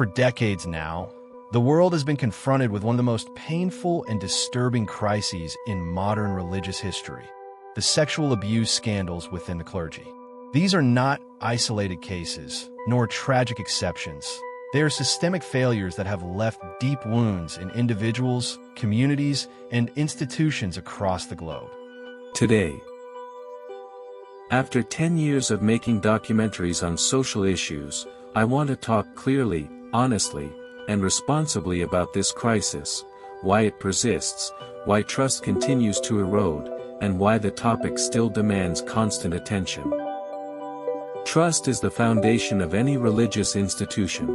For decades now, the world has been confronted with one of the most painful and disturbing crises in modern religious history: the sexual abuse scandals within the clergy. These are not isolated cases, nor tragic exceptions. They are systemic failures that have left deep wounds in individuals, communities, and institutions across the globe. Today, after 10 years of making documentaries on social issues, I want to talk clearly, honestly, and responsibly about this crisis, why it persists, why trust continues to erode, and why the topic still demands constant attention. Trust is the foundation of any religious institution.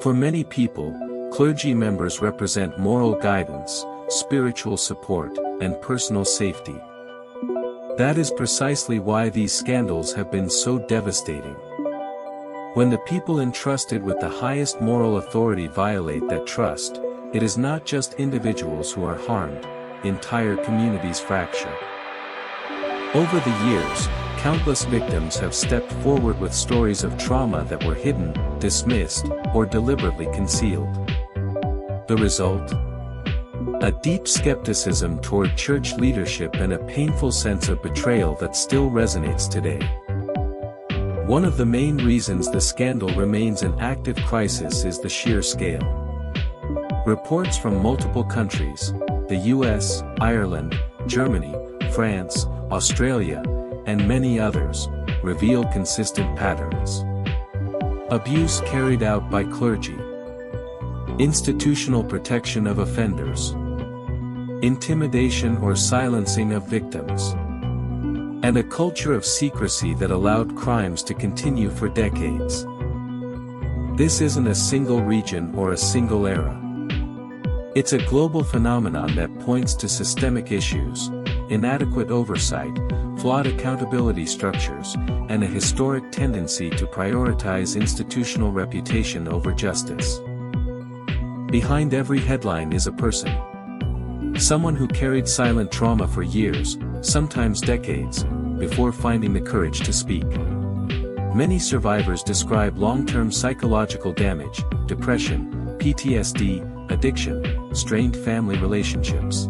For many people, clergy members represent moral guidance, spiritual support, and personal safety. That is precisely why these scandals have been so devastating. When the people entrusted with the highest moral authority violate that trust, it is not just individuals who are harmed, entire communities fracture. Over the years, countless victims have stepped forward with stories of trauma that were hidden, dismissed, or deliberately concealed. The result? A deep skepticism toward church leadership and a painful sense of betrayal that still resonates today. One of the main reasons the scandal remains an active crisis is the sheer scale. Reports from multiple countries, the US, Ireland, Germany, France, Australia, and many others, reveal consistent patterns. Abuse carried out by clergy. Institutional protection of offenders. Intimidation or silencing of victims. And a culture of secrecy that allowed crimes to continue for decades. This isn't a single region or a single era. It's a global phenomenon that points to systemic issues, inadequate oversight, flawed accountability structures, and a historic tendency to prioritize institutional reputation over justice. Behind every headline is a person. Someone who carried silent trauma for years, sometimes decades, before finding the courage to speak. Many survivors describe long-term psychological damage, depression, PTSD, addiction, strained family relationships.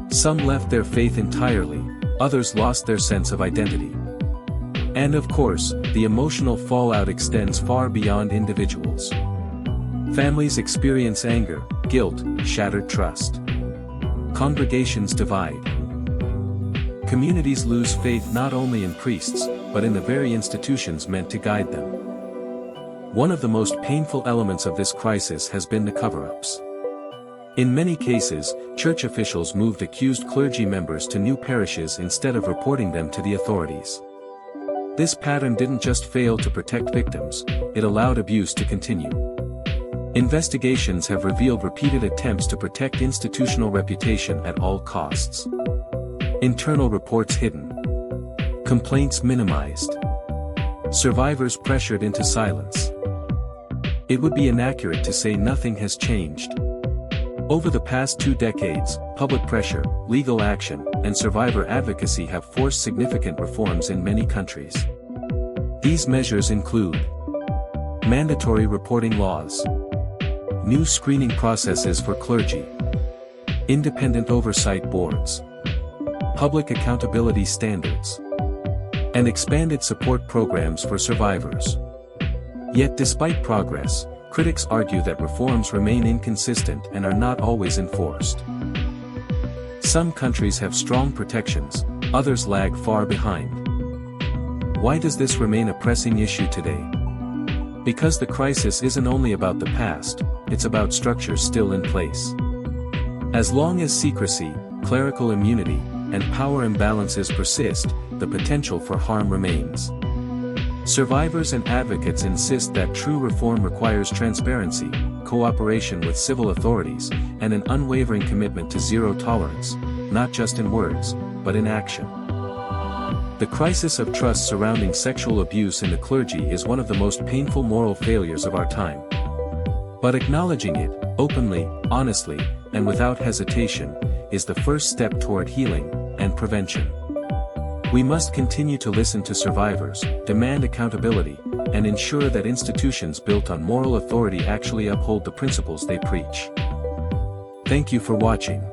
Some left their faith entirely, others lost their sense of identity. And of course, the emotional fallout extends far beyond individuals. Families experience anger, guilt, shattered trust. Congregations divide. Communities lose faith not only in priests, but in the very institutions meant to guide them. One of the most painful elements of this crisis has been the cover-ups. In many cases, church officials moved accused clergy members to new parishes instead of reporting them to the authorities. This pattern didn't just fail to protect victims, it allowed abuse to continue. Investigations have revealed repeated attempts to protect institutional reputation at all costs. Internal reports hidden. Complaints minimized. Survivors pressured into silence. It would be inaccurate to say nothing has changed. Over the past 2 decades, public pressure, legal action, and survivor advocacy have forced significant reforms in many countries. These measures include mandatory reporting laws, new screening processes for clergy, independent oversight boards, public accountability standards, and expanded support programs for survivors. Yet despite progress, critics argue that reforms remain inconsistent and are not always enforced. Some countries have strong protections, others lag far behind. Why does this remain a pressing issue today? Because the crisis isn't only about the past, it's about structures still in place. As long as secrecy, clerical immunity, and power imbalances persist, the potential for harm remains. Survivors and advocates insist that true reform requires transparency, cooperation with civil authorities, and an unwavering commitment to zero tolerance, not just in words, but in action. The crisis of trust surrounding sexual abuse in the clergy is one of the most painful moral failures of our time. But acknowledging it, openly, honestly, and without hesitation, is the first step toward healing and prevention. We must continue to listen to survivors, demand accountability, and ensure that institutions built on moral authority actually uphold the principles they preach. Thank you for watching.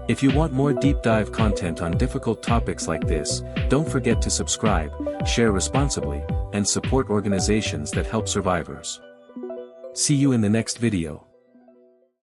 If you want more deep dive content on difficult topics like this, don't forget to subscribe, share responsibly, and support organizations that help survivors. See you in the next video.